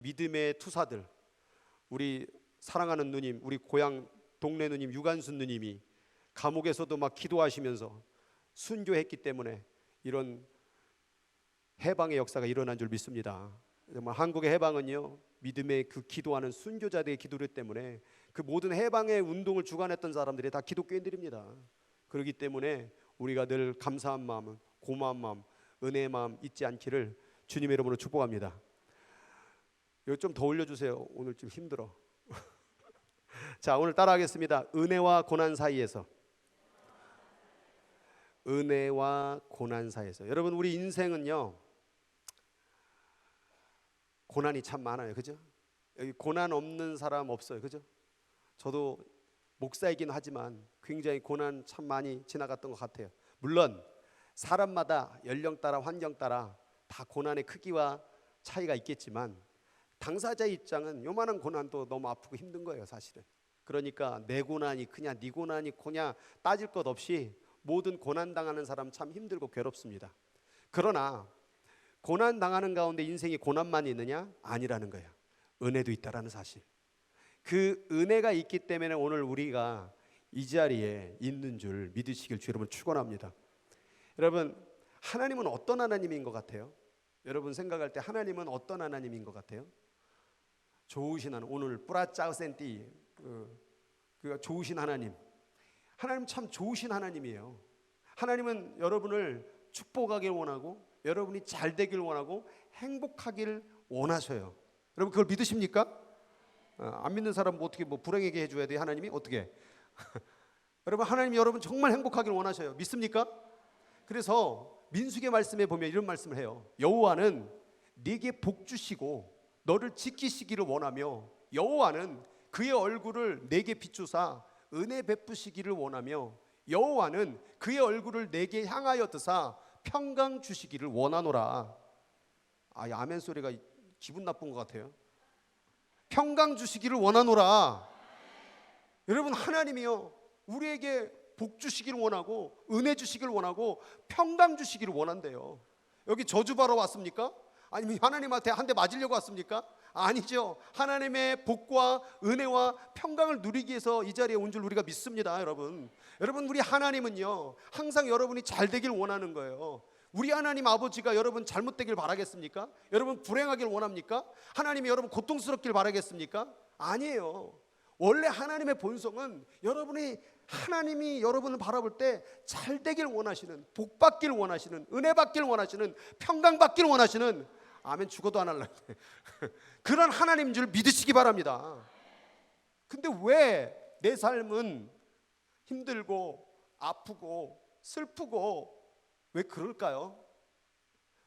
믿음의 투사들, 우리 사랑하는 누님, 우리 고향 동네 누님 유관순 누님이 감옥에서도 막 기도하시면서 순교했기 때문에 이런 해방의 역사가 일어난 줄 믿습니다. 정말 한국의 해방은요, 믿음의 그 기도하는 순교자들의 기도를 때문에 그 모든 해방의 운동을 주관했던 사람들이 다 기독교인들입니다. 그렇기 때문에 우리가 늘 감사한 마음, 고마운 마음, 은혜의 마음 잊지 않기를 주님의 이름으로 축복합니다. 이거 좀 더 올려주세요. 오늘 좀 힘들어. 자, 오늘 따라하겠습니다. 은혜와 고난 사이에서. 은혜와 고난 사이에서. 여러분, 우리 인생은요, 고난이 참 많아요. 그죠? 여기 고난 없는 사람 없어요. 그죠? 저도 목사이긴 하지만 굉장히 고난 참 많이 지나갔던 것 같아요. 물론 사람마다 연령 따라 환경 따라 다 고난의 크기와 차이가 있겠지만 당사자의 입장은 요만한 고난도 너무 아프고 힘든 거예요, 사실은. 그러니까 내 고난이 크냐 네 고난이 크냐 따질 것 없이 모든 고난 당하는 사람 참 힘들고 괴롭습니다. 그러나 고난 당하는 가운데 인생이 고난만 있느냐? 아니라는 거예요. 은혜도 있다라는 사실. 그 은혜가 있기 때문에 오늘 우리가 이 자리에 있는 줄 믿으시길 주 여러분 축원합니다. 여러분, 하나님은 어떤 하나님인 것 같아요? 여러분 생각할 때 하나님은 어떤 하나님인 것 같아요? 좋으신 하나님, 오늘 뿌라짜우센티 그 좋으신 하나님. 하나님 참 좋으신 하나님이에요. 하나님은 여러분을 축복하길 원하고 여러분이 잘 되길 원하고 행복하길 원하셔요. 여러분 그걸 믿으십니까? 안 믿는 사람 뭐 어떻게 뭐 불행하게 해줘야 돼요? 하나님이 어떻게? 여러분 하나님이 여러분 정말 행복하길 원하셔요. 믿습니까? 그래서 민수기 말씀에 보면 이런 말씀을 해요. 여호와는 네게 복 주시고 너를 지키시기를 원하며 여호와는 그의 얼굴을 내게 비추사 은혜 베푸시기를 원하며 여호와는 그의 얼굴을 내게 향하여 드사 평강 주시기를 원하노라. 아멘 소리가 기분 나쁜 것 같아요. 평강 주시기를 원하노라. 여러분 하나님이요 우리에게 복 주시기를 원하고 은혜 주시기를 원하고 평강 주시기를 원한대요. 여기 저주 바러 왔습니까? 아니면 하나님한테 한 대 맞으려고 왔습니까? 아니죠. 하나님의 복과 은혜와 평강을 누리기 위해서 이 자리에 온 줄 우리가 믿습니다. 여러분 우리 하나님은요 항상 여러분이 잘 되길 원하는 거예요. 우리 하나님 아버지가 여러분 잘못되길 바라겠습니까? 여러분 불행하길 원합니까? 하나님이 여러분 고통스럽길 바라겠습니까? 아니에요. 원래 하나님의 본성은 하나님이 여러분을 바라볼 때 잘 되길 원하시는, 복 받길 원하시는, 은혜 받길 원하시는, 평강 받길 원하시는, 아멘 죽어도 안 할래 그런 하나님인 줄 믿으시기 바랍니다. 근데 왜 내 삶은 힘들고 아프고 슬프고 왜 그럴까요?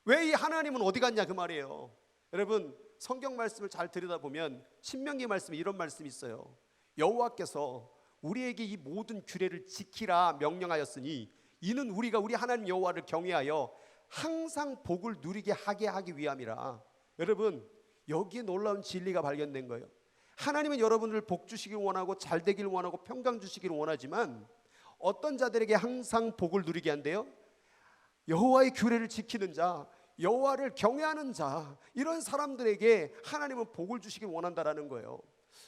왜 이 하나님은 어디 갔냐 그 말이에요. 여러분 성경 말씀을 잘 들여다보면 신명기 말씀에 이런 말씀이 있어요. 여호와께서 우리에게 이 모든 규례를 지키라 명령하였으니 이는 우리가 우리 하나님 여호와를 경외하여 항상 복을 누리게 하기 위함이라. 여러분 여기에 놀라운 진리가 발견된 거예요. 하나님은 여러분을 복 주시길 원하고 잘 되길 원하고 평강 주시기를 원하지만 어떤 자들에게 항상 복을 누리게 한대요? 여호와의 규례를 지키는 자, 여호와를 경외하는 자, 이런 사람들에게 하나님은 복을 주시길 원한다라는 거예요.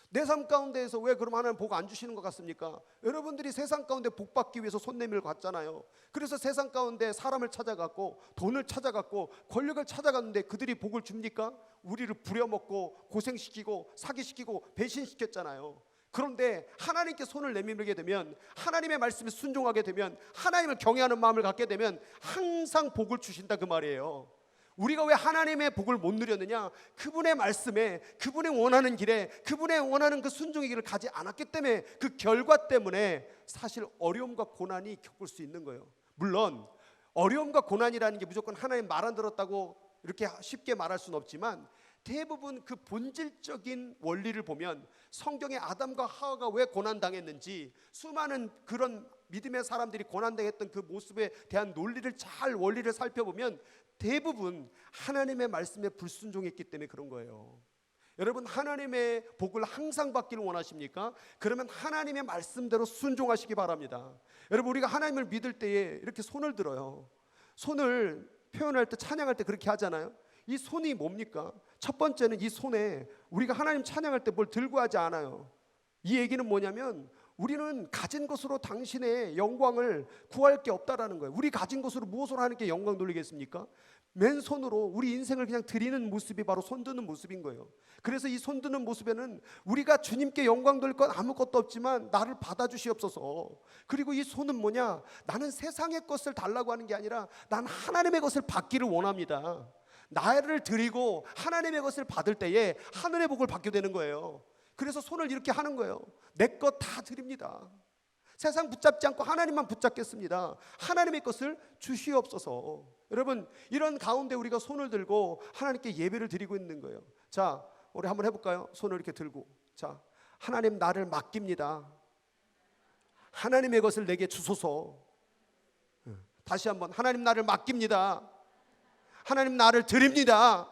내 삶 가운데에서 왜 그럼 하나님 복 안 주시는 것 같습니까? 여러분들이 세상 가운데 복 받기 위해서 손 내밀어 갔잖아요. 그래서 세상 가운데 사람을 찾아갔고 돈을 찾아갔고 권력을 찾아갔는데 그들이 복을 줍니까? 우리를 부려먹고 고생시키고 사기시키고 배신시켰잖아요. 그런데 하나님께 손을 내밀게 되면 하나님의 말씀에 순종하게 되면 하나님을 경외하는 마음을 갖게 되면 항상 복을 주신다 그 말이에요. 우리가 왜 하나님의 복을 못 누렸느냐? 그분의 말씀에 그분의 원하는 길에 그분의 원하는 그 순종의 길을 가지 않았기 때문에 그 결과 때문에 사실 어려움과 고난이 겪을 수 있는 거예요. 물론 어려움과 고난이라는 게 무조건 하나님 말 안 들었다고 이렇게 쉽게 말할 수는 없지만 대부분 그 본질적인 원리를 보면 성경의 아담과 하와가 왜 고난당했는지 수많은 그런 믿음의 사람들이 고난당했던 그 모습에 대한 원리를 살펴보면 대부분 하나님의 말씀에 불순종했기 때문에 그런 거예요. 여러분 하나님의 복을 항상 받기를 원하십니까? 그러면 하나님의 말씀대로 순종하시기 바랍니다. 여러분 우리가 하나님을 믿을 때에 이렇게 손을 들어요. 손을 표현할 때 찬양할 때 그렇게 하잖아요. 이 손이 뭡니까? 첫 번째는 이 손에 우리가 하나님 찬양할 때 뭘 들고 하지 않아요. 이 얘기는 뭐냐면 우리는 가진 것으로 당신의 영광을 구할 게 없다라는 거예요. 우리 가진 것으로 무엇으로 하나님께 영광 돌리겠습니까? 맨손으로 우리 인생을 그냥 드리는 모습이 바로 손드는 모습인 거예요. 그래서 이 손드는 모습에는 우리가 주님께 영광 돌릴 건 아무것도 없지만 나를 받아주시옵소서. 그리고 이 손은 뭐냐? 나는 세상의 것을 달라고 하는 게 아니라 난 하나님의 것을 받기를 원합니다. 나를 드리고 하나님의 것을 받을 때에 하늘의 복을 받게 되는 거예요. 그래서 손을 이렇게 하는 거예요. 내 것 다 드립니다. 세상 붙잡지 않고 하나님만 붙잡겠습니다. 하나님의 것을 주시옵소서. 여러분, 이런 가운데 우리가 손을 들고 하나님께 예배를 드리고 있는 거예요. 자, 우리 한번 해볼까요? 손을 이렇게 들고, 자, 하나님 나를 맡깁니다. 하나님의 것을 내게 주소서. 다시 한번, 하나님 나를 맡깁니다. 하나님 나를 드립니다.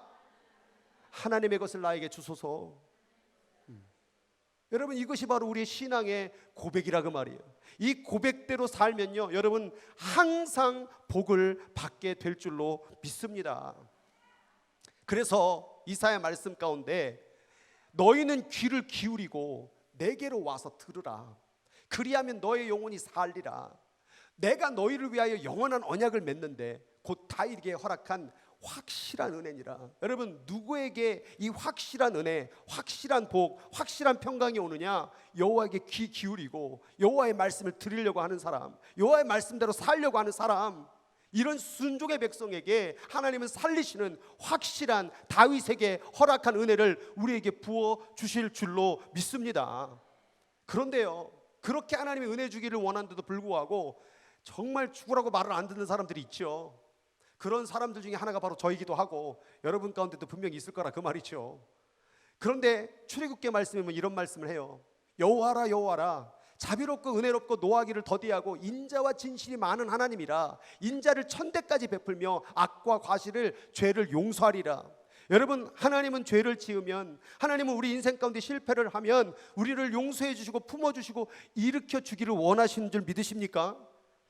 하나님의 것을 나에게 주소서. 여러분, 이것이 바로 우리의 신앙의 고백이라 그 말이에요. 이 고백대로 살면요, 여러분 항상 복을 받게 될 줄로 믿습니다. 그래서 이사야 말씀 가운데 너희는 귀를 기울이고 내게로 와서 들으라. 그리하면 너의 영혼이 살리라. 내가 너희를 위하여 영원한 언약을 맺는데 곧 다윗에게 허락한 확실한 은혜니라. 여러분, 누구에게 이 확실한 은혜, 확실한 복, 확실한 평강이 오느냐? 여호와에게 귀 기울이고 여호와의 말씀을 들으려고 하는 사람, 여호와의 말씀대로 살려고 하는 사람, 이런 순종의 백성에게 하나님은 살리시는 확실한 다윗에게 허락한 은혜를 우리에게 부어 주실 줄로 믿습니다. 그런데요, 그렇게 하나님이 은혜 주기를 원하는데도 불구하고 정말 죽으라고 말을 안 듣는 사람들이 있죠. 그런 사람들 중에 하나가 바로 저이기도 하고 여러분 가운데도 분명히 있을 거라 그 말이죠. 그런데 출애굽기 말씀에 보면 이런 말씀을 해요. 여호와라 여호와라, 자비롭고 은혜롭고 노하기를 더디하고 인자와 진실이 많은 하나님이라. 인자를 천대까지 베풀며 악과 과실을 죄를 용서하리라. 여러분, 하나님은 죄를 지으면, 하나님은 우리 인생 가운데 실패를 하면 우리를 용서해 주시고 품어주시고 일으켜 주기를 원하시는 줄 믿으십니까?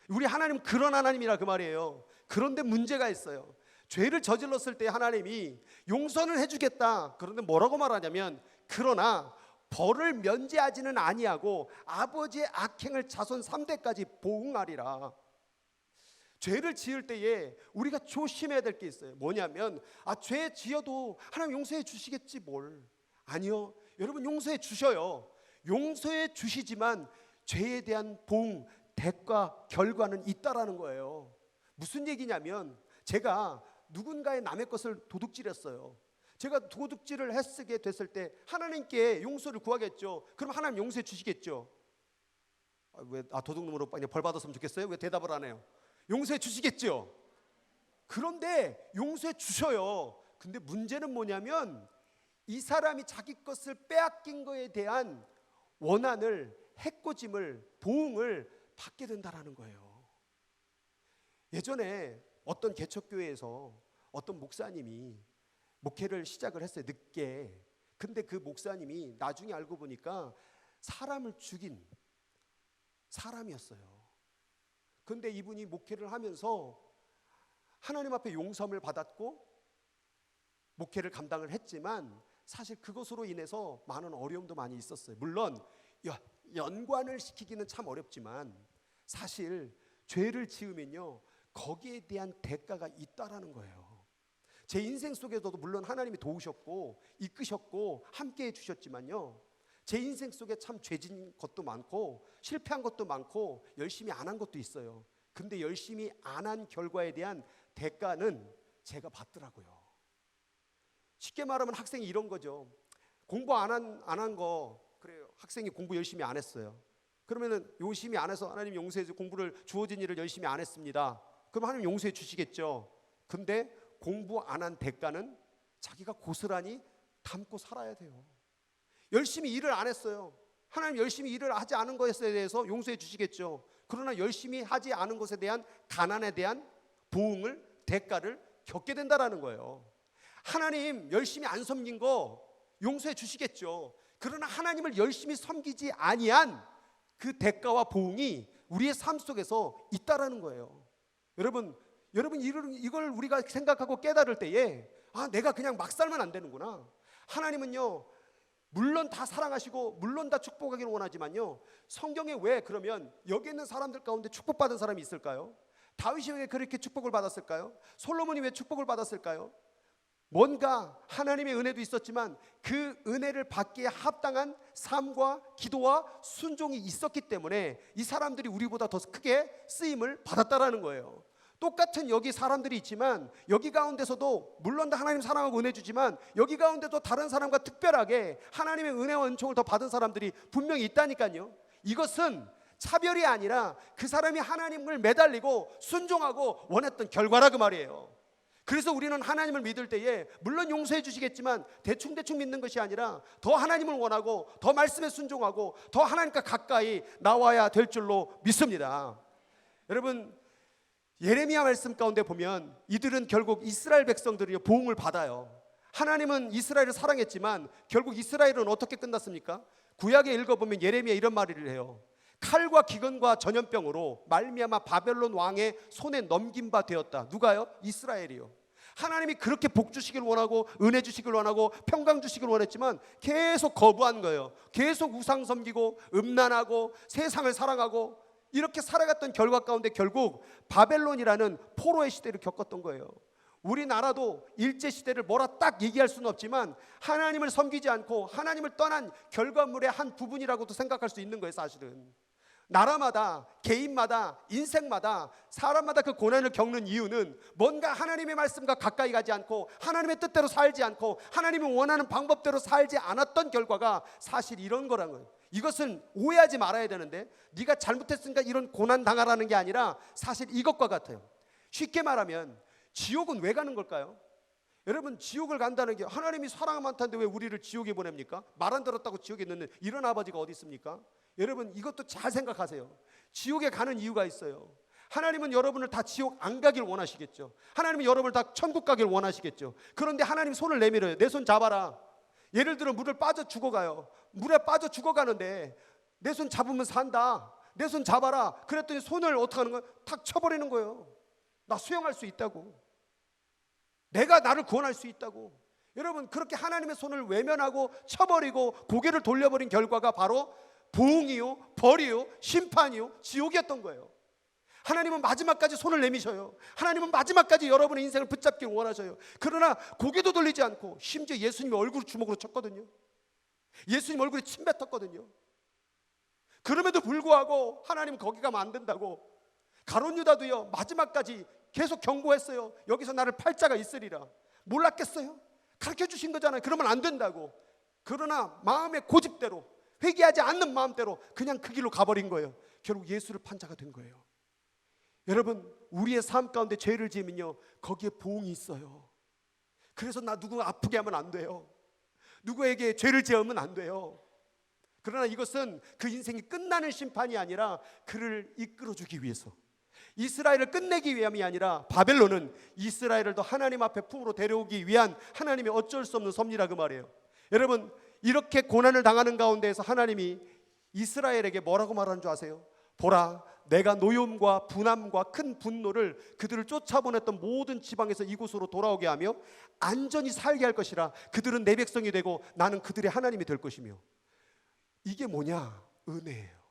우리 하나님 그런 하나님이라 그 말이에요. 그런데 문제가 있어요. 죄를 저질렀을 때 하나님이 용서는 해주겠다. 그런데 뭐라고 말하냐면, 그러나 벌을 면제하지는 아니하고 아버지의 악행을 자손 3대까지 보응하리라. 죄를 지을 때에 우리가 조심해야 될 게 있어요. 뭐냐면, 죄 지어도 하나님 용서해 주시겠지 뭘. 아니요, 여러분, 용서해 주셔요. 용서해 주시지만 죄에 대한 보응, 대가, 결과는 있다라는 거예요. 무슨 얘기냐면, 제가 누군가의 남의 것을 도둑질했어요. 제가 도둑질을 했게 됐을 때 하나님께 용서를 구하겠죠. 그럼 하나님 용서해 주시겠죠. 왜 도둑놈으로 그냥 벌 받았으면 좋겠어요? 왜 대답을 안 해요? 용서해 주시겠죠. 그런데 용서해 주셔요. 근데 문제는 뭐냐면, 이 사람이 자기 것을 빼앗긴 거에 대한 원한을, 해코짐을, 보응을 받게 된다라는 거예요. 예전에 어떤 개척교회에서 어떤 목사님이 목회를 시작을 했어요. 늦게. 근데 그 목사님이 나중에 알고 보니까 사람을 죽인 사람이었어요. 근데 이분이 목회를 하면서 하나님 앞에 용서함을 받았고 목회를 감당을 했지만, 사실 그것으로 인해서 많은 어려움도 많이 있었어요. 물론 연관을 시키기는 참 어렵지만, 사실 죄를 지으면요, 거기에 대한 대가가 있다라는 거예요. 제 인생 속에서도 물론 하나님이 도우셨고 이끄셨고 함께 해주셨지만요, 제 인생 속에 참 죄진 것도 많고 실패한 것도 많고 열심히 안 한 것도 있어요. 근데 열심히 안 한 결과에 대한 대가는 제가 받더라고요. 쉽게 말하면 학생이 이런 거죠. 공부 안 한 거, 그래요. 학생이 공부 열심히 안 했어요. 그러면은 열심히 안 해서 하나님 용서해 주, 공부를 주어진 일을 열심히 안 했습니다. 그럼 하나님 용서해 주시겠죠. 근데 공부 안 한 대가는 자기가 고스란히 담고 살아야 돼요. 열심히 일을 안 했어요. 하나님 열심히 일을 하지 않은 것에 대해서 용서해 주시겠죠. 그러나 열심히 하지 않은 것에 대한 가난에 대한 보응을, 대가를 겪게 된다라는 거예요. 하나님 열심히 안 섬긴 거 용서해 주시겠죠. 그러나 하나님을 열심히 섬기지 아니한 그 대가와 보응이 우리의 삶 속에서 있다라는 거예요. 여러분 이걸 우리가 생각하고 깨달을 때에 내가 그냥 막 살면 안 되는구나. 하나님은요, 물론 다 사랑하시고 물론 다 축복하기를 원하지만요, 성경에 왜 그러면 여기 있는 사람들 가운데 축복받은 사람이 있을까요? 다윗이 왜 그렇게 축복을 받았을까요? 솔로몬이 왜 축복을 받았을까요? 뭔가 하나님의 은혜도 있었지만 그 은혜를 받기에 합당한 삶과 기도와 순종이 있었기 때문에 이 사람들이 우리보다 더 크게 쓰임을 받았다라는 거예요. 똑같은 여기 사람들이 있지만 여기 가운데서도 물론 다 하나님 사랑하고 은혜 주지만 여기 가운데도 다른 사람과 특별하게 하나님의 은혜와 은총을 더 받은 사람들이 분명히 있다니까요. 이것은 차별이 아니라 그 사람이 하나님을 매달리고 순종하고 원했던 결과라 그 말이에요. 그래서 우리는 하나님을 믿을 때에 물론 용서해 주시겠지만 대충대충 믿는 것이 아니라 더 하나님을 원하고 더 말씀에 순종하고 더 하나님과 가까이 나와야 될 줄로 믿습니다. 여러분, 예레미야 말씀 가운데 보면 이들은 결국 이스라엘 백성들이 보응을 받아요. 하나님은 이스라엘을 사랑했지만 결국 이스라엘은 어떻게 끝났습니까? 구약에 읽어보면 예레미야 이런 말을 해요. 칼과 기근과 전염병으로 말미암아 바벨론 왕의 손에 넘긴 바 되었다. 누가요? 이스라엘이요. 하나님이 그렇게 복 주시길 원하고 은혜 주시길 원하고 평강 주시길 원했지만 계속 거부한 거예요. 계속 우상 섬기고 음란하고 세상을 사랑하고 이렇게 살아갔던 결과 가운데 결국 바벨론이라는 포로의 시대를 겪었던 거예요. 우리나라도 일제시대를 뭐라 딱 얘기할 수는 없지만 하나님을 섬기지 않고 하나님을 떠난 결과물의 한 부분이라고도 생각할 수 있는 거예요. 사실은 나라마다 개인마다 인생마다 사람마다 그 고난을 겪는 이유는 뭔가 하나님의 말씀과 가까이 가지 않고 하나님의 뜻대로 살지 않고 하나님이 원하는 방법대로 살지 않았던 결과가 사실 이런 거란 거예요. 이것은 오해하지 말아야 되는데 네가 잘못했으니까 이런 고난 당하라는 게 아니라 사실 이것과 같아요. 쉽게 말하면 지옥은 왜 가는 걸까요? 여러분, 지옥을 간다는 게 하나님이 사랑 많다는데 왜 우리를 지옥에 보냅니까? 말 안 들었다고 지옥에 넣는 이런 아버지가 어디 있습니까? 여러분, 이것도 잘 생각하세요. 지옥에 가는 이유가 있어요. 하나님은 여러분을 다 지옥 안 가길 원하시겠죠. 하나님은 여러분을 다 천국 가길 원하시겠죠. 그런데 하나님 손을 내밀어요. 내 손 잡아라. 예를 들어 물을 빠져 죽어가요. 물에 빠져 죽어가는데 내 손 잡으면 산다. 내 손 잡아라. 그랬더니 손을 어떻게 하는 거예요? 탁 쳐버리는 거예요. 나 수영할 수 있다고. 내가 나를 구원할 수 있다고. 여러분, 그렇게 하나님의 손을 외면하고 쳐버리고 고개를 돌려버린 결과가 바로 보응이요, 벌이요, 심판이요, 지옥이었던 거예요. 하나님은 마지막까지 손을 내미셔요. 하나님은 마지막까지 여러분의 인생을 붙잡길 원하셔요. 그러나 고개도 돌리지 않고 심지어 예수님의 얼굴을 주먹으로 쳤거든요. 예수님 얼굴에 침 뱉었거든요. 그럼에도 불구하고 하나님은 거기 가면 안 된다고. 가룟 유다도요, 마지막까지 계속 경고했어요. 여기서 나를 팔자가 있으리라. 몰랐겠어요? 가르쳐 주신 거잖아요. 그러면 안 된다고. 그러나 마음의 고집대로, 회개하지 않는 마음대로 그냥 그 길로 가버린 거예요. 결국 예수를 판자가 된 거예요. 여러분, 우리의 삶 가운데 죄를 지으면요, 거기에 보응이 있어요. 그래서 나 누구 아프게 하면 안 돼요. 누구에게 죄를 지으면 안 돼요. 그러나 이것은 그 인생이 끝나는 심판이 아니라 그를 이끌어주기 위해서, 이스라엘을 끝내기 위함이 아니라 바벨론은 이스라엘을 더 하나님 앞에 품으로 데려오기 위한 하나님의 어쩔 수 없는 섭리라 그 말이에요. 여러분, 이렇게 고난을 당하는 가운데에서 하나님이 이스라엘에게 뭐라고 말하는 줄 아세요? 보라, 내가 노염과 분함과 큰 분노를 그들을 쫓아보냈던 모든 지방에서 이곳으로 돌아오게 하며 안전히 살게 할 것이라. 그들은 내 백성이 되고 나는 그들의 하나님이 될 것이며. 이게 뭐냐? 은혜예요.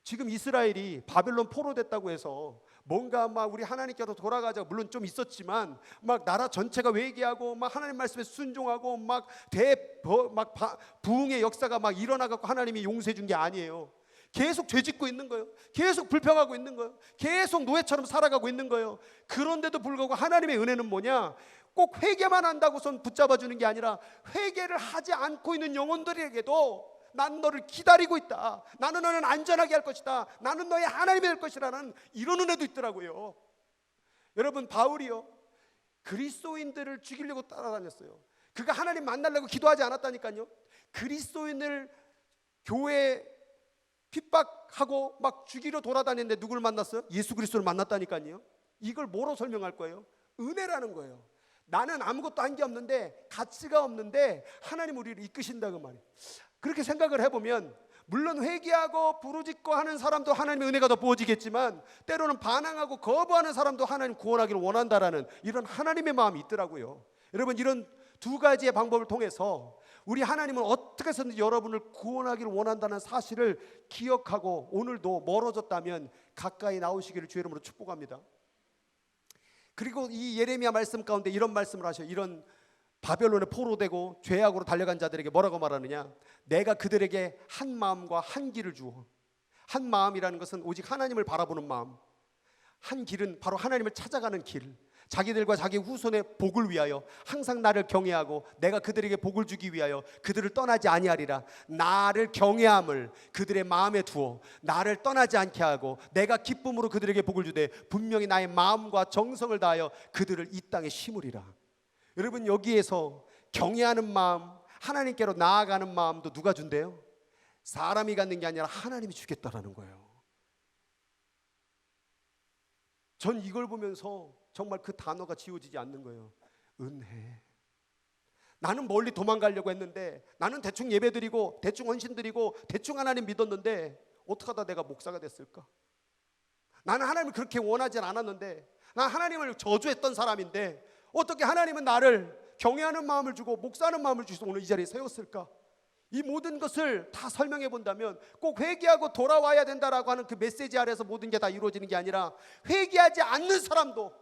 지금 이스라엘이 바벨론 포로됐다고 해서 뭔가 막 우리 하나님께로 돌아가자, 물론 좀 있었지만 막 나라 전체가 회개하고 막 하나님 말씀에 순종하고 막 부흥의 역사가 막 일어나갖고 하나님이 용서해 준 게 아니에요. 계속 죄짓고 있는 거예요. 계속 불평하고 있는 거예요. 계속 노예처럼 살아가고 있는 거예요. 그런데도 불구하고 하나님의 은혜는 뭐냐? 꼭 회개만 한다고선 붙잡아 주는 게 아니라 회개를 하지 않고 있는 영혼들에게도 나는 너를 기다리고 있다. 나는 너는 안전하게 할 것이다. 나는 너의 하나님이 될 것이라는 이런 은혜도 있더라고요. 여러분, 바울이요, 그리스도인들을 죽이려고 따라다녔어요. 그가 하나님 만나려고 기도하지 않았다니까요. 그리스도인을 교회에 핍박하고 막 죽이려 돌아다녔는데 누구를 만났어요? 예수 그리스도를 만났다니까요. 이걸 뭐로 설명할 거예요? 은혜라는 거예요. 나는 아무것도 한 게 없는데, 가치가 없는데 하나님 우리를 이끄신다 그 말이에요. 그렇게 생각을 해보면 물론 회개하고 부르짖고 하는 사람도 하나님의 은혜가 더 부어지겠지만 때로는 반항하고 거부하는 사람도 하나님 구원하기를 원한다라는 이런 하나님의 마음이 있더라고요. 여러분, 이런 두 가지의 방법을 통해서 우리 하나님은 어떻게 해서든지 여러분을 구원하기를 원한다는 사실을 기억하고 오늘도 멀어졌다면 가까이 나오시기를 주의 이름으로 축복합니다. 그리고 이 예레미야 말씀 가운데 이런 말씀을 하셔요. 이런 바벨론에 포로되고 죄악으로 달려간 자들에게 뭐라고 말하느냐? 내가 그들에게 한 마음과 한 길을 주어. 한 마음이라는 것은 오직 하나님을 바라보는 마음, 한 길은 바로 하나님을 찾아가는 길, 자기들과 자기 후손의 복을 위하여 항상 나를 경외하고 내가 그들에게 복을 주기 위하여 그들을 떠나지 아니하리라. 나를 경외함을 그들의 마음에 두어 나를 떠나지 않게 하고 내가 기쁨으로 그들에게 복을 주되 분명히 나의 마음과 정성을 다하여 그들을 이 땅에 심으리라. 여러분, 여기에서 경외하는 마음, 하나님께로 나아가는 마음도 누가 준대요? 사람이 갖는 게 아니라 하나님이 주겠다라는 거예요. 전 이걸 보면서 정말 그 단어가 지워지지 않는 거예요. 은혜. 나는 멀리 도망가려고 했는데, 나는 대충 예배드리고 대충 헌신드리고 대충 하나님 믿었는데 어떻게 하다 내가 목사가 됐을까? 나는 하나님을 그렇게 원하지 않았는데, 난 하나님을 저주했던 사람인데 어떻게 하나님은 나를 경외하는 마음을 주고 목사하는 마음을 주셔서 오늘 이 자리에 세웠을까? 이 모든 것을 다 설명해 본다면 꼭 회개하고 돌아와야 된다라고 하는 그 메시지 아래서 모든 게 다 이루어지는 게 아니라, 회개하지 않는 사람도,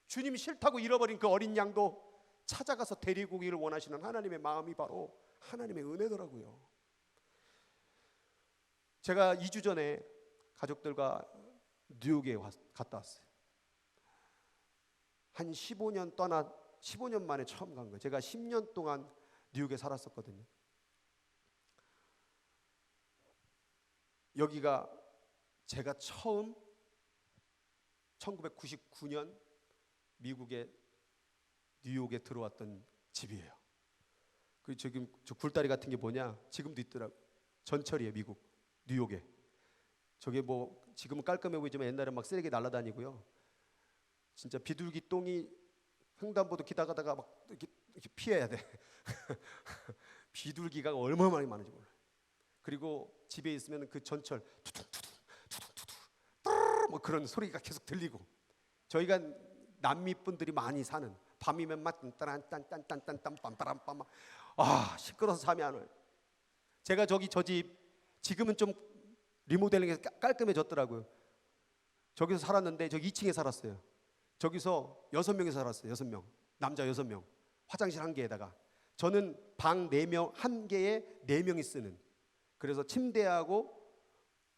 주님이 싫다고 잃어버린 그 어린 양도 찾아가서 데리고 오기를 원하시는 하나님의 마음이 바로 하나님의 은혜더라고요. 제가 2주 전에 가족들과 뉴욕에 갔다 왔어요. 한 15년 만에 처음 간 거예요. 제가 10년 동안 뉴욕에 살았었거든요. 여기가 제가 처음 1999년 미국의 뉴욕에 들어왔던 집이에요. 그 지금 저 굴다리 같은 게 뭐냐? 지금도 있더라고. 전철이에요, 미국 뉴욕에. 저게 뭐 지금은 깔끔해 보이지만 옛날에 막 쓰레기 날아다니고요. 진짜 비둘기 똥이 횡단보도 기다가다가 막 이렇게 피해야 돼. 비둘기가 얼마나 많은지 몰라요. 그리고 집에 있으면 그 전철 투둥투둥 투둥투둥 뭐 그런 소리가 계속 들리고, 저희가 남미 분들이 많이 사는, 밤이면 막 딴딴딴딴딴딴 빰빠람빰, 시끄러워서 잠이 안 와요. 제가 저 집 지금은 좀 리모델링해서 깔끔해졌더라고요. 저기서 살았는데 저기 2층에 살았어요. 저기서 6명이 살았어요. 6명, 남자 6명, 화장실 한 개에다가. 저는 방 4명, 한 개에 4명이 쓰는, 그래서 침대하고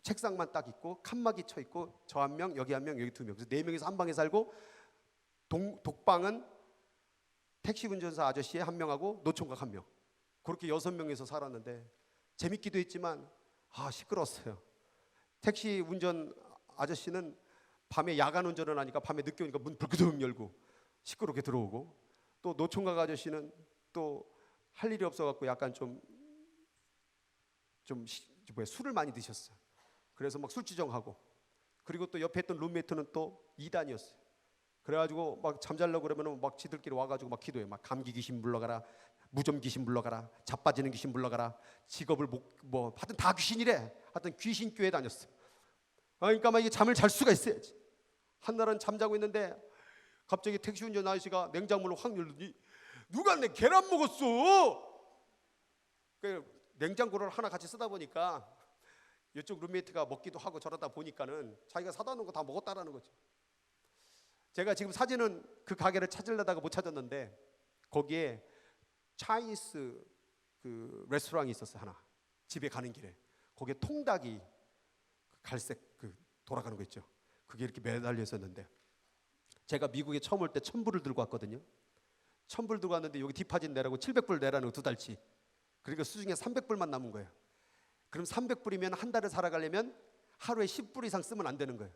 책상만 딱 있고 칸막이 쳐 있고, 저 한 명, 여기 한 명, 여기 2명, 그래서 4명이서 한 방에 살고, 독방은 택시 운전사 아저씨 한 명하고 노총각 한 명, 그렇게 6명이서 살았는데 재밌기도 했지만 시끄러웠어요. 택시 운전 아저씨는 밤에 야간 운전을 하니까 밤에 늦게 오니까 문 불끄덩 열고 시끄럽게 들어오고, 또 노총각 아저씨는 또 할 일이 없어갖고 약간 좀 술을 많이 드셨어요. 그래서 막 술주정하고, 그리고 또 옆에 있던 룸메이트는 또 2단이었어요. 그래가지고 막 잠자려고 그러면 막 지들끼리 와가지고 막 기도해. 막 감기 귀신 물러가라, 무좀 귀신 물러가라, 자빠지는 귀신 물러가라, 직업을 하여튼 다 귀신이래. 하여튼 귀신 교회 다녔어. 그러니까 막 이게 잠을 잘 수가 있어야지. 한날은 잠자고 있는데 갑자기 택시 운전 아저씨가 냉장문을 확 열더니 누가 내 계란 먹었어? 냉장고를 하나 같이 쓰다 보니까 이쪽 룸메이트가 먹기도 하고 저러다 보니까는 자기가 사다 놓은 거 다 먹었다라는 거죠. 제가 지금 사진은 그 가게를 찾으려다가 못 찾았는데 거기에 차이니스 그 레스토랑이 있었어요. 하나 집에 가는 길에 거기에 통닭이 갈색 그 돌아가는 거 있죠. 그게 이렇게 매달려 있었는데, 제가 미국에 처음 올 때 1,000불을 들고 왔거든요. 1,000불 들고 왔는데 여기 디파짓 내라고 700불 내라는 거 2달치. 그러니까 수중에 300불만 남은 거예요. 그럼 300불이면 한 달을 살아가려면 하루에 10불 이상 쓰면 안 되는 거예요.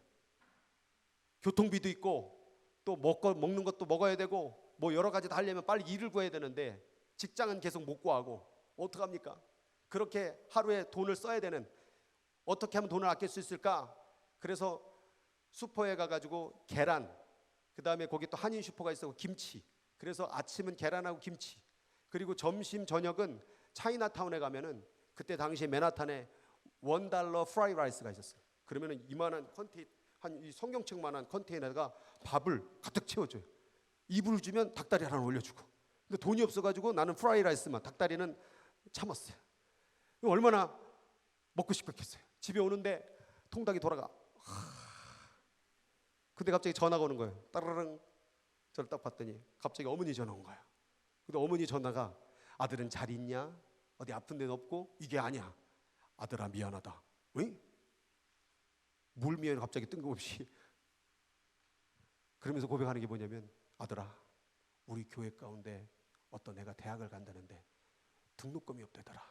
교통비도 있고 또 먹는 것도 먹어야 되고 뭐 여러 가지 다 하려면 빨리 일을 구해야 되는데 직장은 계속 못 구하고 어떡합니까? 그렇게 하루에 돈을 써야 되는, 어떻게 하면 돈을 아낄 수 있을까? 그래서 슈퍼에 가가지고 계란, 그 다음에 거기 또 한인 슈퍼가 있었고 김치, 그래서 아침은 계란하고 김치, 그리고 점심 저녁은 차이나타운에 가면은 그때 당시에 맨하탄에 $1 프라이 라이스가 있었어요. 그러면은 이만한 컨테이너, 한 이 성경책만한 컨테이너가 밥을 가득 채워줘요. 이불 주면 닭다리 하나 올려주고. 근데 돈이 없어가지고 나는 프라이 라이스만, 닭다리는 참았어요. 얼마나 먹고 싶겠어요. 집에 오는데 통닭이 돌아가. 근데 갑자기 전화가 오는 거예요. 따르릉. 저를 딱 봤더니 갑자기 어머니 전화 온 거야. 근데 어머니 전화가 아들은 잘 있냐? 어디 아픈 데는 없고? 이게 아니야. 아들아 미안하다. 응? 뭘 미안해 갑자기 뜬금없이. 그러면서 고백하는 게 뭐냐면 아들아 우리 교회 가운데 어떤 애가 대학을 간다는데 등록금이 없대더라.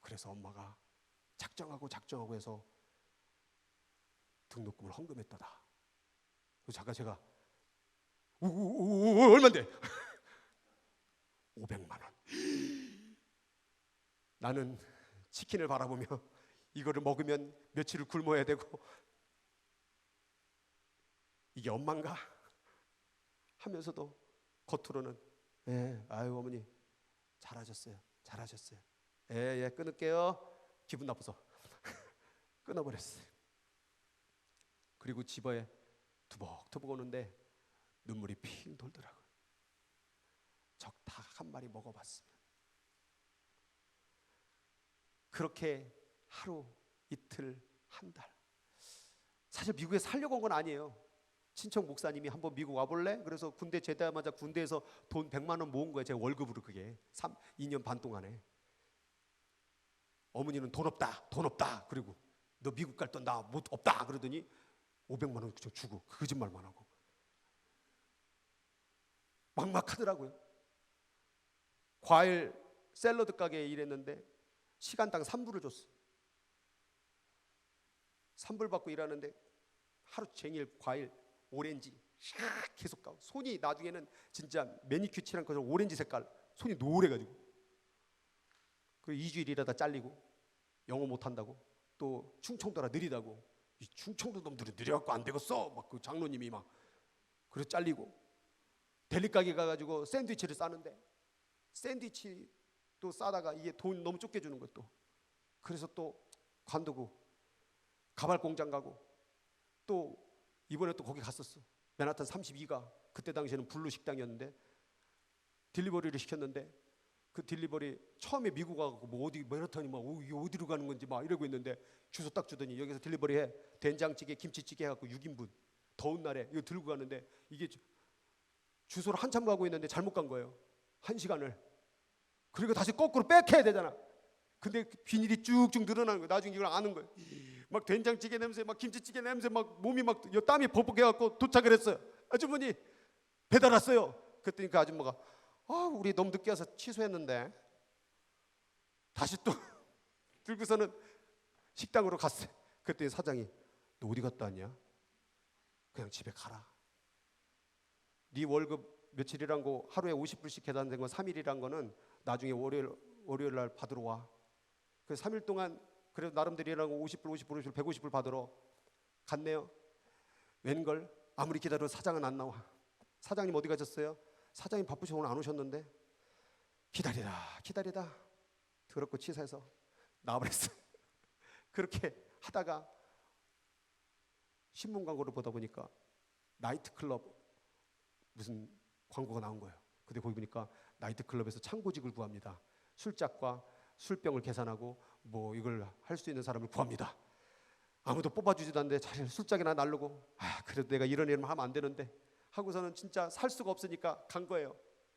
그래서 엄마가 작정하고 해서 등록금을 헌금했다다. 그래서 잠깐 제가 얼만데? 500만 원. 나는 치킨을 바라보며 이거를 먹으면 며칠을 굶어야 되고 이게 엄마인가? 하면서도 겉으로는 아유 어머니 잘하셨어요. 예 끊을게요. 기분 나빠서 끊어버렸어요. 그리고 집에 투벅투벅 오는데 눈물이 핑 돌더라고요. 적 닭 한 마리 먹어봤으면. 그렇게 하루, 이틀, 한 달. 사실 미국에 살려고 온 건 아니에요. 친척 목사님이 한번 미국 와볼래? 그래서 군대 제대하자마자 군대에서 돈 100만 원 모은 거예요. 제 월급으로 그게 2년 반 동안에. 어머니는 돈 없다. 그리고 너 미국 갈 돈 나 없다. 그러더니 500만 원 주고 거짓말만 하고 막막하더라고요. 과일 샐러드 가게에 일했는데 시간당 3불을 줬어. 3불 받고 일하는데 하루 종일 과일, 오렌지 계속 가고 손이 나중에는 진짜 매니큐어 칠한 것처럼 오렌지 색깔 손이 노래가지고 그 2주일 일하다 잘리고 영어 못한다고 또 충청도라 느리다고 이 충청도 놈들은 느려갖고 안 되겠어 막 그 장로님이 막 그래서 잘리고 델리 가게 가가지고 샌드위치를 싸는데 샌드위치 또 싸다가 이게 돈 너무 적게 주는 것도 그래서 또 관두고 가발 공장 가고 또 이번에 또 거기 갔었어. 맨하탄 32가 그때 당시에는 블루 식당이었는데 딜리버리를 시켰는데 그 딜리버리 처음에 미국 가고 뭐 어디 맨하탄이 막 이게 어디로 가는 건지 막 이러고 있는데 주소 딱 주더니 여기서 딜리버리 해 된장찌개 김치찌개 해갖고 6인분 더운 날에 이거 들고 가는데 이게 주소를 한참 가고 있는데 잘못 간 거예요. 1시간을. 그리고 다시 거꾸로 백해야 되잖아. 근데 비닐이 쭉쭉 늘어나는 거예요. 나중에 이걸 아는 거예요. 막 된장찌개 냄새, 막 김치찌개 냄새, 막 몸이 막 땀이 버벅해갖고 도착을 했어요. 아주머니 배달 왔어요. 그랬더니 그 아줌마가 우리 너무 늦게 와서 취소했는데 다시 또 들고서는 식당으로 갔어요. 그랬더니 사장이 너 어디 갔다 왔냐? 그냥 집에 가라. 네 월급 며칠이란 거 하루에 50불씩 계산된 건 3일이란 거는 나중에 월요일 날 받으러 와. 그래서 3일 동안 그래도 나름대로 일하고 50불 150불 받으러 갔네요. 웬걸 아무리 기다려도 사장은 안 나와. 사장님 어디 가셨어요? 사장님 바쁘셔 오늘 안 오셨는데 기다리다 더럽고 치사해서 나와버렸어요. 그렇게 하다가 신문 광고를 보다 보니까 나이트클럽 무슨 광고가 나온 거예요. 근데 거기 보니까 나이트클럽에서 창고직을 구합니다. 술짝과 술병을 계산하고 뭐 이걸 할 수 있는 사람을 구합니다. 아무도 뽑아주지도 않는데 사실 술짝이나 날르고 그래도 내가 이런 일을 하면 안 되는데 하고서는 진짜 살 수가 없으니까 간 거예요.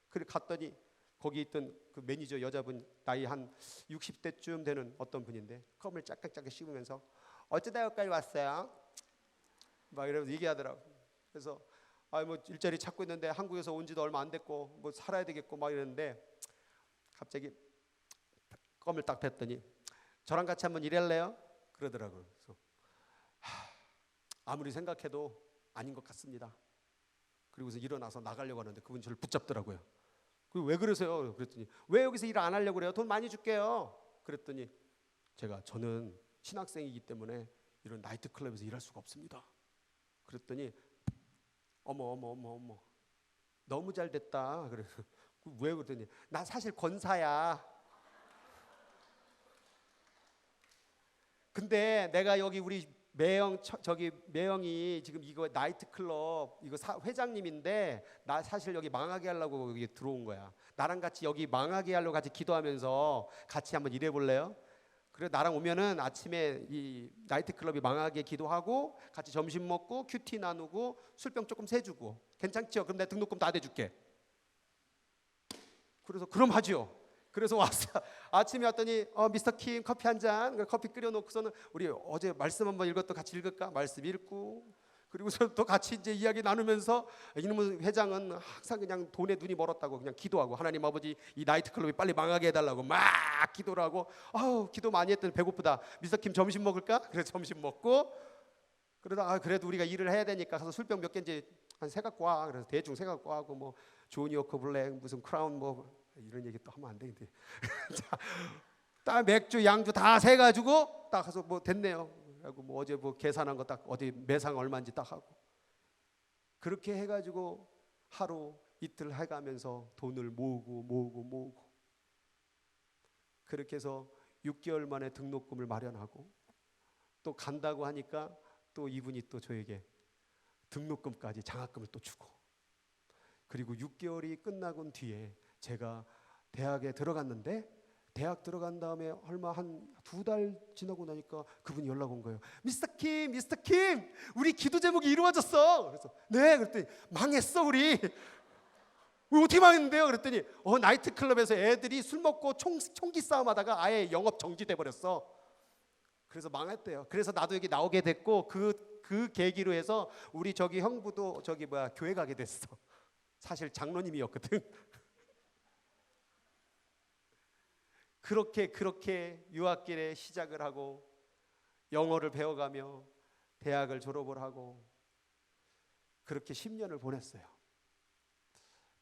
그래 갔더니 거기 있던 그 매니저 여자분 나이 한 60대쯤 되는 어떤 분인데 껌을 짝짝짝 씹으면서 어쩌다 여기까지 왔어요? 막 이러면서 얘기하더라고. 그래서 뭐 일자리 찾고 있는데 한국에서 온 지도 얼마 안 됐고 뭐 살아야 되겠고 막 이러는데 갑자기 껌을 딱 뱉더니 저랑 같이 한번 일할래요? 그러더라고요. 그래서 아무리 생각해도 아닌 것 같습니다. 그리고서 일어나서 나가려고 하는데 그분이 저를 붙잡더라고요. 왜 그러세요? 그랬더니 왜 여기서 일 안 하려고 그래요? 돈 많이 줄게요. 그랬더니 저는 신학생이기 때문에 이런 나이트클럽에서 일할 수가 없습니다. 그랬더니 어머 너무 잘 됐다. 그래서 왜 그랬더니 나 사실 권사야. 근데 내가 여기 우리 매형이 지금 이거 나이트클럽 이거 회장님인데 나 사실 여기 망하게 하려고 여기 들어온 거야. 나랑 같이 여기 망하게 하려고 같이 기도하면서 같이 한번 일해 볼래요? 그래 나랑 오면은 아침에 이 나이트클럽이 망하게 기도하고 같이 점심 먹고 큐티 나누고 술병 조금 세주고 괜찮죠? 그럼 내가 등록금 다 대줄게. 그래서 그럼 하죠. 그래서 와서 아침에 왔더니 미스터 킴 커피 한 잔, 커피 끓여놓고서는 우리 어제 말씀 한번 읽었던 같이 읽을까? 말씀 읽고 그리고서 또 같이 이제 이야기 나누면서 이놈의 회장은 항상 그냥 돈에 눈이 멀었다고 그냥 기도하고 하나님 아버지 이 나이트클럽이 빨리 망하게 해달라고 막 기도를 하고 기도 많이 했더니 배고프다. 미스터 킴 점심 먹을까? 그래서 점심 먹고 그러다 그래도 우리가 일을 해야 되니까 가서 술병 몇 개인지 한 세 갖고 와. 그래서 대충 세 갖고 하고 뭐 조니 워커 블랙 무슨 크라운 뭐 이런 얘기 또 하면 안 되는데 딱 맥주 양주 다 세 가지고 딱 가서 뭐 됐네요. 하고 뭐 어제 뭐 계산한 거 딱 어디 매상 얼마인지 딱 하고 그렇게 해가지고 하루 이틀 해가면서 돈을 모으고 그렇게 해서 6개월 만에 등록금을 마련하고 또 간다고 하니까 또 이분이 또 저에게 등록금까지 장학금을 또 주고 그리고 6개월이 끝나고 뒤에 제가 대학에 들어갔는데 대학 들어간 다음에 얼마 한 2달 지나고 나니까 그분이 연락 온 거예요. 미스터 킴 우리 기도 제목이 이루어졌어. 그래서 네 그랬더니 망했어 우리 어떻게 망했는데요? 그랬더니 나이트클럽에서 애들이 술 먹고 총기 싸움하다가 아예 영업 정지돼 버렸어. 그래서 망했대요. 그래서 나도 여기 나오게 됐고 그 계기로 해서 우리 저기 형부도 교회 가게 됐어. 사실 장로님이었거든. 그렇게 유학길에 시작을 하고 영어를 배워가며 대학을 졸업을 하고 그렇게 10년을 보냈어요.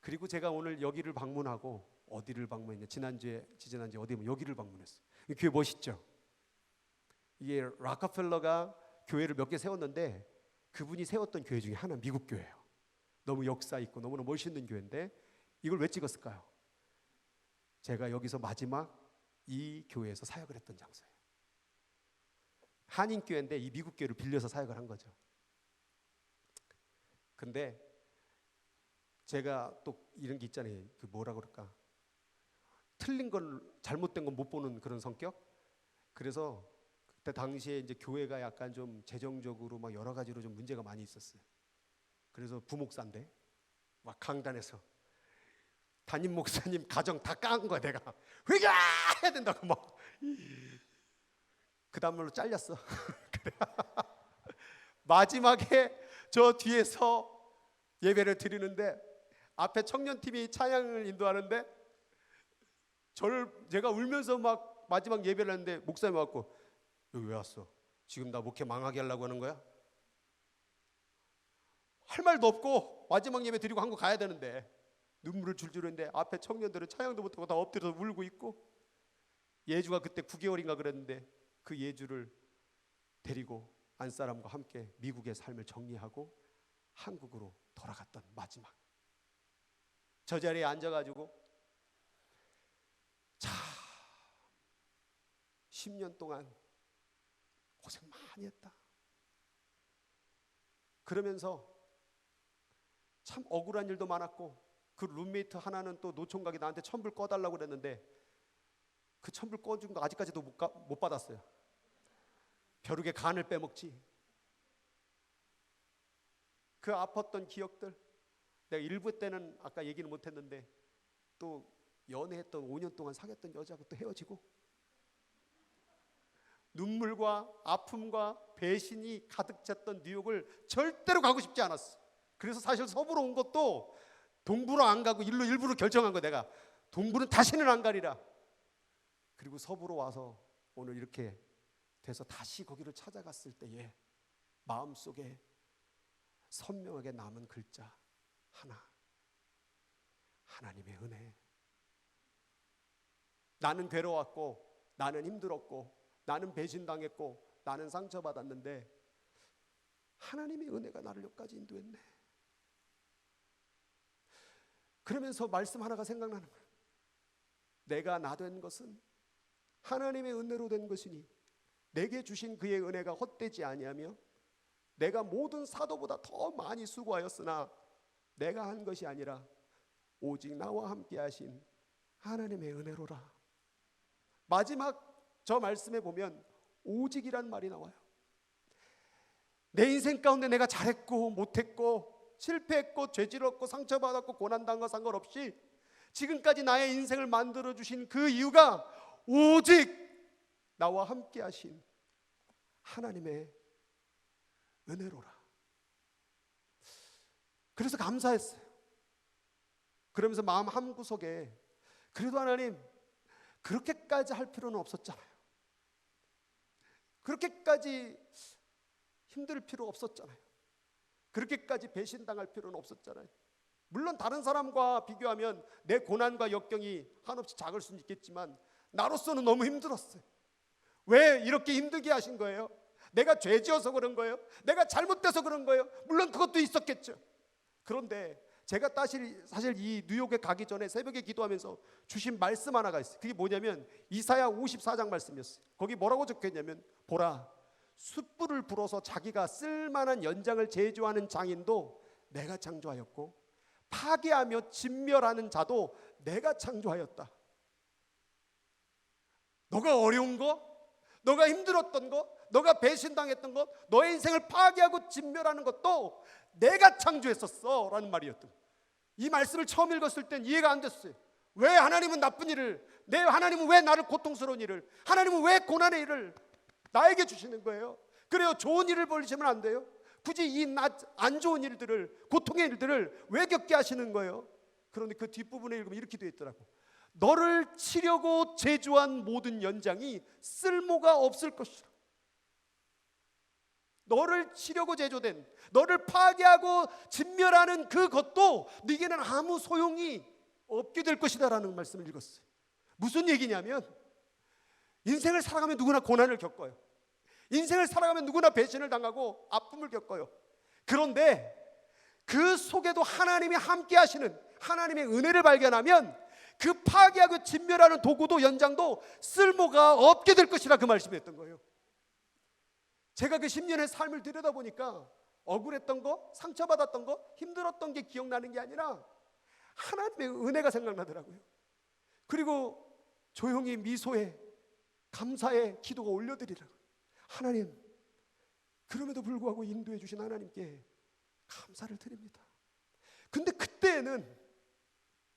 그리고 제가 오늘 여기를 방문하고 어디를 방문했냐? 지지난주에 어디 여기를 방문했어요. 교회 멋있죠? 이게 락커펠러가 교회를 몇 개 세웠는데 그분이 세웠던 교회 중에 하나 미국 교회예요. 너무 역사 있고 너무나 멋있는 교회인데 이걸 왜 찍었을까요? 제가 여기서 마지막 이 교회에서 사역을 했던 장소예요. 한인교회인데 이 미국 교회를 빌려서 사역을 한 거죠. 근데 제가 또 이런 게 있잖아요. 그 뭐라 그럴까? 틀린 걸 잘못된 건 못 보는 그런 성격. 그래서 그때 당시에 이제 교회가 약간 좀 재정적으로 막 여러 가지로 좀 문제가 많이 있었어요. 그래서 부목사인데 막 강단에서 담임 목사님 가정 다 깐 거야. 내가 회개해야 된다고 막 그 다음날로 잘렸어. 마지막에 저 뒤에서 예배를 드리는데 앞에 청년팀이 찬양을 인도하는데 제가 울면서 막 마지막 예배를 하는데 목사님 와갖고 여기 왜 왔어? 지금 나 목회 망하게 하려고 하는 거야? 할 말도 없고 마지막 예배 드리고 한국 가야 되는데 눈물을 줄줄 흘리는데 앞에 청년들은 찬양도 못하고 다 엎드려서 울고 있고 예주가 그때 9개월인가 그랬는데 그 예주를 데리고 안사람과 함께 미국의 삶을 정리하고 한국으로 돌아갔던 마지막 저 자리에 앉아가지고 10년 동안 고생 많이 했다. 그러면서 참 억울한 일도 많았고 그 룸메이트 하나는 또 노총각이 나한테 천불 꺼달라고 그랬는데 그 천불 꺼준 거 아직까지도 못 받았어요. 벼룩의 간을 빼먹지. 그 아팠던 기억들 내가 일부 때는 아까 얘기는 못했는데 또 연애했던 5년 동안 사귀었던 여자하고 또 헤어지고 눈물과 아픔과 배신이 가득 찼던 뉴욕을 절대로 가고 싶지 않았어. 그래서 사실 서부로 온 것도 동부로 안 가고 일부러 결정한 거 내가 동부는 다시는 안 가리라. 그리고 서부로 와서 오늘 이렇게 돼서 다시 거기를 찾아갔을 때에 마음속에 선명하게 남은 글자 하나, 하나님의 은혜. 나는 괴로웠고 나는 힘들었고 나는 배신당했고 나는 상처받았는데 하나님의 은혜가 나를 여기까지 인도했네. 그러면서 말씀 하나가 생각나는 거예요. 내가 나 된 것은 하나님의 은혜로 된 것이니 내게 주신 그의 은혜가 헛되지 아니하며 내가 모든 사도보다 더 많이 수고하였으나 내가 한 것이 아니라 오직 나와 함께 하신 하나님의 은혜로라. 마지막 저 말씀에 보면 오직이란 말이 나와요. 내 인생 가운데 내가 잘했고 못했고 실패했고 죄질었고 상처받았고 고난당한 거 상관없이 지금까지 나의 인생을 만들어주신 그 이유가 오직 나와 함께 하신 하나님의 은혜로라. 그래서 감사했어요. 그러면서 마음 한구석에 그래도 하나님 그렇게까지 할 필요는 없었잖아요. 그렇게까지 힘들 필요 없었잖아요. 그렇게까지 배신당할 필요는 없었잖아요. 물론 다른 사람과 비교하면 내 고난과 역경이 한없이 작을 수는 있겠지만 나로서는 너무 힘들었어요. 왜 이렇게 힘들게 하신 거예요? 내가 죄지어서 그런 거예요? 내가 잘못돼서 그런 거예요? 물론 그것도 있었겠죠. 그런데 제가 사실 이 뉴욕에 가기 전에 새벽에 기도하면서 주신 말씀 하나가 있어요. 그게 뭐냐면 이사야 54장 말씀이었어요. 거기 뭐라고 적혀있냐면 보라, 숯불을 불어서 자기가 쓸만한 연장을 제조하는 장인도 내가 창조하였고 파괴하며 진멸하는 자도 내가 창조하였다. 너가 어려운 거, 너가 힘들었던 거, 너가 배신당했던 것, 너의 인생을 파괴하고 진멸하는 것도 내가 창조했었어 라는 말이었던 거예요. 이 말씀을 처음 읽었을 땐 이해가 안 됐어요. 왜 하나님은 나쁜 일을, 하나님은 왜 나를 고통스러운 일을, 하나님은 왜 고난의 일을 나에게 주시는 거예요? 그래요, 좋은 일을 벌리시면 안 돼요? 굳이 이 안 좋은 일들을, 고통의 일들을 왜 겪게 하시는 거예요? 그런데 그 뒷부분에 읽으면 이렇게 되어 있더라고. 너를 치려고 제조한 모든 연장이 쓸모가 없을 것이라. 너를 치려고 제조된, 너를 파괴하고 진멸하는 그것도 네게는 아무 소용이 없게 될 것이다 라는 말씀을 읽었어요. 무슨 얘기냐면 인생을 살아가면 누구나 고난을 겪어요. 인생을 살아가면 누구나 배신을 당하고 아픔을 겪어요. 그런데 그 속에도 하나님이 함께 하시는 하나님의 은혜를 발견하면 그 파괴하고 진멸하는 도구도 연장도 쓸모가 없게 될 것이라 그 말씀이었던 거예요. 제가 그 10년의 삶을 들여다보니까 억울했던 거, 상처받았던 거, 힘들었던 게 기억나는 게 아니라 하나님의 은혜가 생각나더라고요. 그리고 조용히 미소에 감사의 기도가 올려드리라고. 하나님, 그럼에도 불구하고 인도해 주신 하나님께 감사를 드립니다. 근데 그때는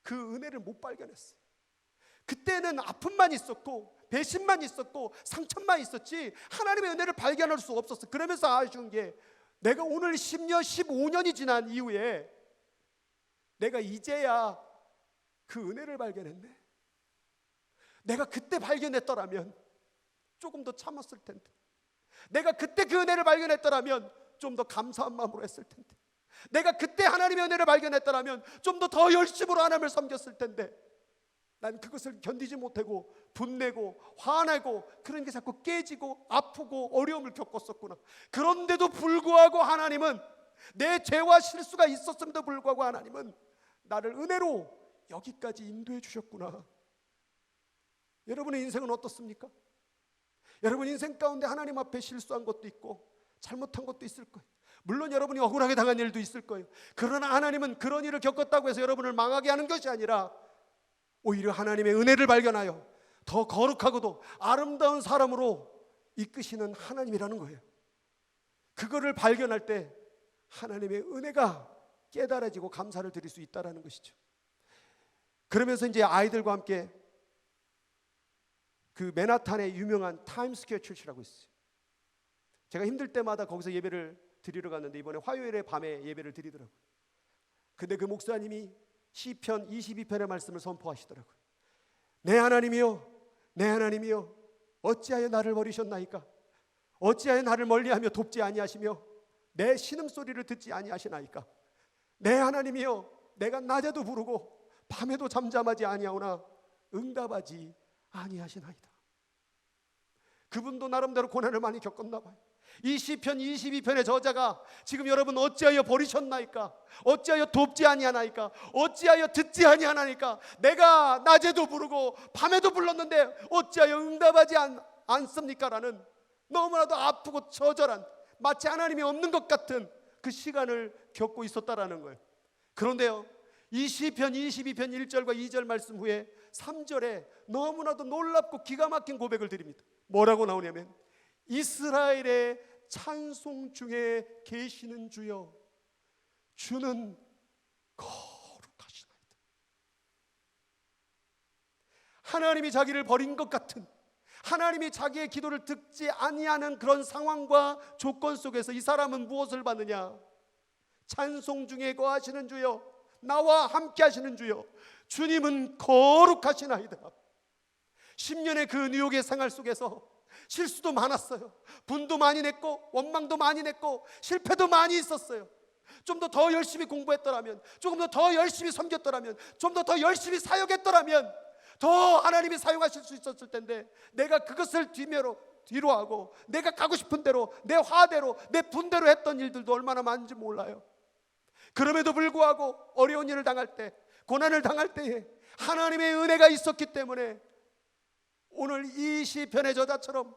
그 은혜를 못 발견했어요. 그때는 아픔만 있었고 배신만 있었고 상처만 있었지 하나님의 은혜를 발견할 수 없었어요. 그러면서 아쉬운 게 내가 오늘 10년, 15년이 지난 이후에 내가 이제야 그 은혜를 발견했네. 내가 그때 발견했더라면 조금 더 참았을 텐데, 내가 그때 그 은혜를 발견했더라면 좀 더 감사한 마음으로 했을 텐데, 내가 그때 하나님의 은혜를 발견했더라면 좀 더 열심으로 하나님을 섬겼을 텐데, 난 그것을 견디지 못하고 분내고 화내고 그런 게 자꾸 깨지고 아프고 어려움을 겪었었구나. 그런데도 불구하고 하나님은, 내 죄와 실수가 있었음에도 불구하고 하나님은 나를 은혜로 여기까지 인도해 주셨구나. 여러분의 인생은 어떻습니까? 여러분 인생 가운데 하나님 앞에 실수한 것도 있고 잘못한 것도 있을 거예요. 물론 여러분이 억울하게 당한 일도 있을 거예요. 그러나 하나님은 그런 일을 겪었다고 해서 여러분을 망하게 하는 것이 아니라 오히려 하나님의 은혜를 발견하여 더 거룩하고도 아름다운 사람으로 이끄시는 하나님이라는 거예요. 그거를 발견할 때 하나님의 은혜가 깨달아지고 감사를 드릴 수 있다는 것이죠. 그러면서 이제 아이들과 함께 그 맨하탄의 유명한 타임스퀘어 철치라고 있어요. 제가 힘들 때마다 거기서 예배를 드리러 갔는데 이번에 화요일에 밤에 예배를 드리더라고요. 근데 그 목사님이 시편 22편의 말씀을 선포하시더라고요. 내 하나님이여, 내 하나님이여, 어찌하여 나를 버리셨나이까? 어찌하여 나를 멀리하며 돕지 아니하시며 내 신음소리를 듣지 아니하시나이까? 내 하나님이여, 내가 낮에도 부르고 밤에도 잠잠하지 아니하오나 응답하지 아니하시나이다. 그분도 나름대로 고난을 많이 겪었나 봐요. 이 시편 22편의 저자가 지금 여러분 어찌하여 버리셨나이까? 어찌하여 돕지 아니하나이까? 어찌하여 듣지 아니하나이까? 내가 낮에도 부르고 밤에도 불렀는데 어찌하여 응답하지 않습니까? 라는 너무나도 아프고 처절한, 마치 하나님이 없는 것 같은 그 시간을 겪고 있었다라는 거예요. 그런데요, 이 시편 22편 1절과 2절 말씀 후에 3절에 너무나도 놀랍고 기가 막힌 고백을 드립니다. 뭐라고 나오냐면, 이스라엘의 찬송 중에 계시는 주여, 주는 거룩하시나이다. 하나님이 자기를 버린 것 같은, 하나님이 자기의 기도를 듣지 아니하는 그런 상황과 조건 속에서 이 사람은 무엇을 받느냐? 찬송 중에 거하시는 주여, 나와 함께 하시는 주여, 주님은 거룩하시나이다. 10년의 그 뉴욕의 생활 속에서 실수도 많았어요. 분도 많이 냈고 원망도 많이 냈고 실패도 많이 있었어요. 좀 더 열심히 공부했더라면, 조금 더 열심히 섬겼더라면, 좀 더 열심히 사역했더라면 더 하나님이 사용하실 수 있었을 텐데, 내가 그것을 뒤로 하고 내가 가고 싶은 대로, 내 화대로, 내 분대로 했던 일들도 얼마나 많은지 몰라요. 그럼에도 불구하고 어려운 일을 당할 때, 고난을 당할 때에 하나님의 은혜가 있었기 때문에 오늘 이 시편의 저자처럼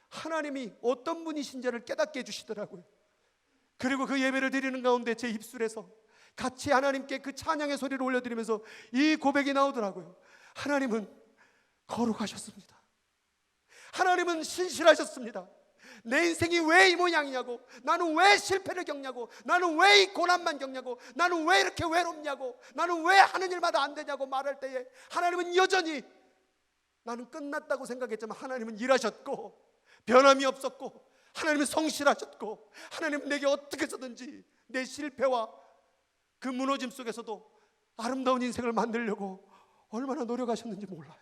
하나님이 어떤 분이신지를 깨닫게 해주시더라고요. 그리고 그 예배를 드리는 가운데 제 입술에서 같이 하나님께 그 찬양의 소리를 올려드리면서 이 고백이 나오더라고요. 하나님은 거룩하셨습니다. 하나님은 신실하셨습니다. 내 인생이 왜 이 모양이냐고, 나는 왜 실패를 겪냐고, 나는 왜 이 고난만 겪냐고, 나는 왜 이렇게 외롭냐고, 나는 왜 하는 일마다 안 되냐고 말할 때에 하나님은 여전히, 나는 끝났다고 생각했지만 하나님은 일하셨고 변함이 없었고, 하나님은 성실하셨고, 하나님은 내게 어떻게 해서든지 내 실패와 그 무너짐 속에서도 아름다운 인생을 만들려고 얼마나 노력하셨는지 몰라요.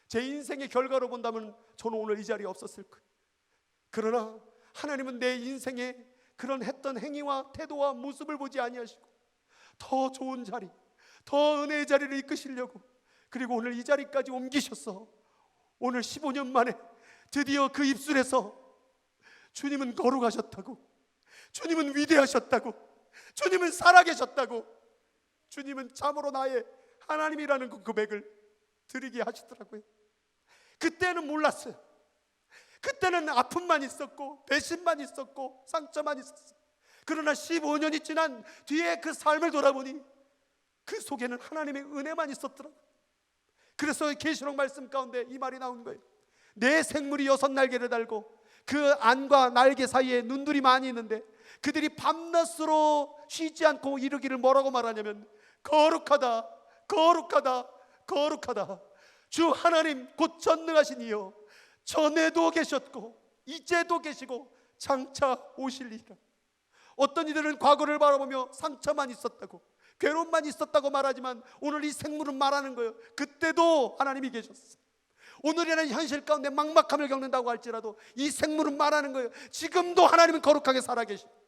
제 인생의 결과로 본다면 저는 오늘 이 자리에 없었을 거예요. 그러나 하나님은 내 인생의 그런 했던 행위와 태도와 모습을 보지 아니하시고 더 좋은 자리, 더 은혜의 자리를 이끄시려고, 그리고 오늘 이 자리까지 옮기셔서 오늘 15년 만에 드디어 그 입술에서 주님은 거룩하셨다고, 주님은 위대하셨다고, 주님은 살아계셨다고, 주님은 참으로 나의 하나님이라는 그 고백을 드리게 하시더라고요. 그때는 몰랐어요. 그때는 아픔만 있었고 배신만 있었고 상처만 있었어요. 그러나 15년이 지난 뒤에 그 삶을 돌아보니 그 속에는 하나님의 은혜만 있었더라고요. 그래서 계시록 말씀 가운데 이 말이 나온 거예요. 내 생물이 6날개를 달고 그 안과 날개 사이에 눈들이 많이 있는데 그들이 밤낮으로 쉬지 않고 이르기를 뭐라고 말하냐면, 거룩하다, 거룩하다, 거룩하다. 주 하나님 곧 전능하신 이여, 전에도 계셨고 이제도 계시고 장차 오실리라. 어떤 이들은 과거를 바라보며 상처만 있었다고, 괴로움만 있었다고 말하지만 오늘 이 생물은 말하는 거예요. 그때도 하나님이 계셨어요. 오늘이라는 현실 가운데 막막함을 겪는다고 할지라도 이 생물은 말하는 거예요. 지금도 하나님은 거룩하게 살아계시고,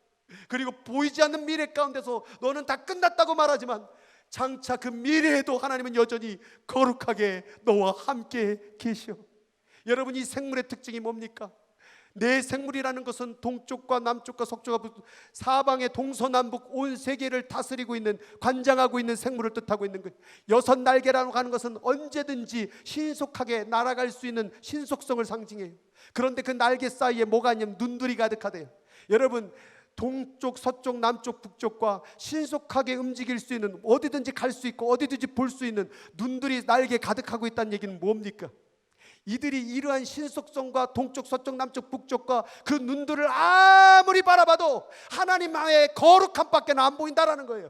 그리고 보이지 않는 미래 가운데서 너는 다 끝났다고 말하지만 장차 그 미래에도 하나님은 여전히 거룩하게 너와 함께 계셔. 여러분, 이 생물의 특징이 뭡니까? 내 생물이라는 것은 동쪽과 남쪽과 서쪽과 사방의 동서남북 온 세계를 다스리고 있는, 관장하고 있는 생물을 뜻하고 있는 거예요. 6날개라고 하는 것은 언제든지 신속하게 날아갈 수 있는 신속성을 상징해요. 그런데 그 날개 사이에 뭐가 있냐면 눈들이 가득하대요. 여러분, 동쪽, 서쪽, 남쪽, 북쪽과 신속하게 움직일 수 있는, 어디든지 갈 수 있고 어디든지 볼 수 있는 눈들이 날개에 가득하고 있다는 얘기는 뭡니까? 이들이 이러한 신속성과 동쪽, 서쪽, 남쪽, 북쪽과 그 눈들을 아무리 바라봐도 하나님의 거룩함밖에 안 보인다라는 거예요.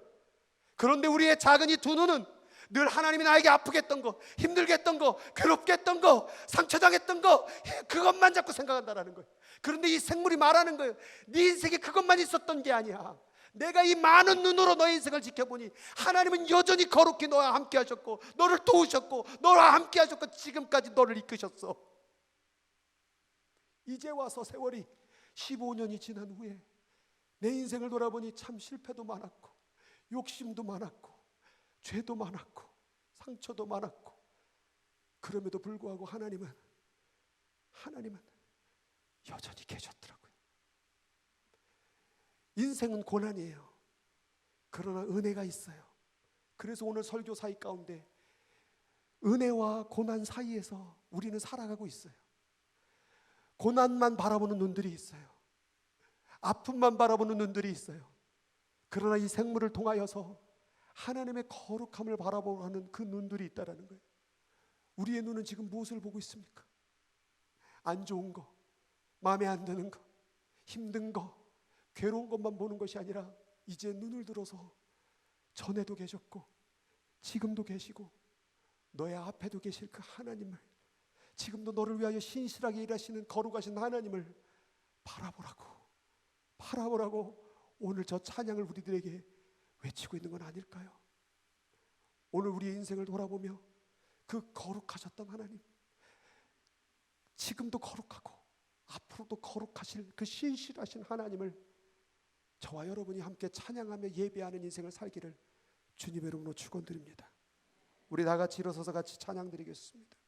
그런데 우리의 작은 이 두 눈은 늘 하나님이 나에게 아프게 했던 거, 힘들게 했던 거, 괴롭게 했던 거, 상처당했던 거, 그것만 자꾸 생각한다라는 거예요. 그런데 이 생물이 말하는 거예요. 네 인생에 그것만 있었던 게 아니야. 내가 이 많은 눈으로 너의 인생을 지켜보니 하나님은 여전히 거룩히 너와 함께 하셨고, 너를 도우셨고, 너와 함께 하셨고, 지금까지 너를 이끄셨어. 이제 와서 세월이 15년이 지난 후에 내 인생을 돌아보니 참 실패도 많았고 욕심도 많았고 죄도 많았고 상처도 많았고, 그럼에도 불구하고 하나님은 여전히 계셨더라고요. 인생은 고난이에요. 그러나 은혜가 있어요. 그래서 오늘 설교 사이 가운데 은혜와 고난 사이에서 우리는 살아가고 있어요. 고난만 바라보는 눈들이 있어요. 아픔만 바라보는 눈들이 있어요. 그러나 이 생물을 통하여서 하나님의 거룩함을 바라보고 하는 그 눈들이 있다라는 거예요. 우리의 눈은 지금 무엇을 보고 있습니까? 안 좋은 거, 마음에 안 드는 거, 힘든 거, 괴로운 것만 보는 것이 아니라 이제 눈을 들어서 전에도 계셨고 지금도 계시고 너의 앞에도 계실 그 하나님을, 지금도 너를 위하여 신실하게 일하시는 거룩하신 하나님을 바라보라고 오늘 저 찬양을 우리들에게 외치고 있는 건 아닐까요? 오늘 우리의 인생을 돌아보며 그 거룩하셨던 하나님, 지금도 거룩하고 앞으로도 거룩하실 그 신실하신 하나님을 저와 여러분이 함께 찬양하며 예배하는 인생을 살기를 주님의 이름으로 축원드립니다. 우리 다 같이 일어서서 같이 찬양 드리겠습니다.